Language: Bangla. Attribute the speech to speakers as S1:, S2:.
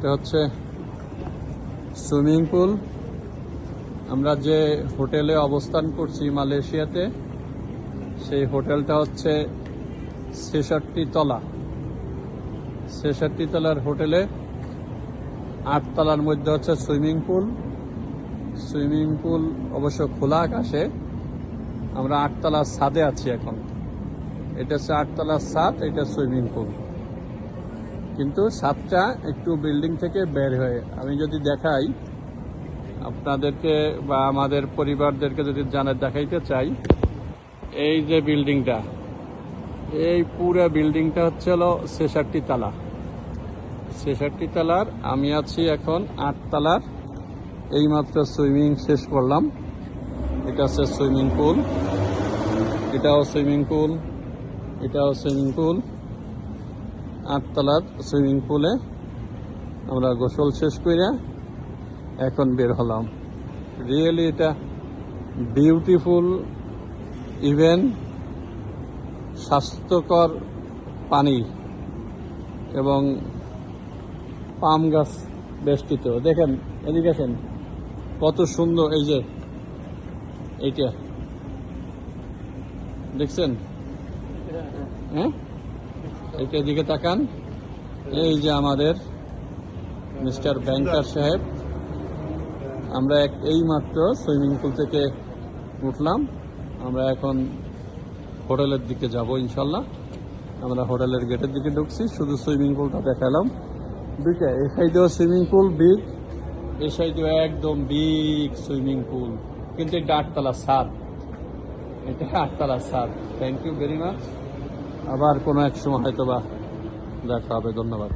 S1: এটা হচ্ছে সুইমিং পুল। আমরা যে হোটেলে অবস্থান করছি মালয়েশিয়াতে, সেই হোটেলটা হচ্ছে ৬৬ তলা। ৬৬ তলার হোটেলে ৮ তলার মধ্যে হচ্ছে সুইমিং পুল। সুইমিং পুল অবশ্য খোলা আকাশে। আমরা ৮ তলার ছাদে আছি এখন। এটা হচ্ছে ৮ তলার ছাদ, এটা সুইমিং পুল। কিন্তু ছাদটা একটু বিল্ডিং থেকে বের হয়ে, আমি যদি দেখাই আপনাদেরকে বা আমাদের পরিবারদেরকে যদি দেখাইতে চাই, এই যে বিল্ডিংটা, এই পুরো বিল্ডিংটা হচ্ছে হলো ৬৬ তলা। ৬৬ তলার আমি আছি এখন ৮ তলার। এইমাত্র সুইমিং শেষ করলাম। এটা হচ্ছে সুইমিং পুল, এটাও সুইমিং পুল, এটাও সুইমিং পুল। ৮ তলার সুইমিং পুলে আমরা গোসল শেষ করে এখন বের হলাম। রিয়েলি এটা বিউটিফুল, ইভেন স্বাস্থ্যকর পানি এবং পাম গাছ বেষ্টিত। দেখেন, এদিকে আসেন, কত সুন্দর। এই যে এইটা দেখছেন, হ্যাঁ, এইটার দিকে তাকান। এই যে আমাদের মিস্টার ব্যাংকার সাহেব। আমরা এই মাত্র সুইমিং পুল থেকে উঠলাম। আমরা এখন হোটেলের দিকে যাব ইনশাল্লাহ। আমরা হোটেলের গেটের দিকে ঢুকছি, শুধু সুইমিং পুলটা দেখালাম। দুইটা, এই সাইডেও সুইমিং পুল বিগ, এই সাইডেও একদম বিগ সুইমিং পুল। কিন্তু এটা ৮ তলা ছাদ, এটা ৮ তলা ছাদ। Thank you very much. আবার কোনো এক সময় হয়তো বা দেখা হবে। ধন্যবাদ।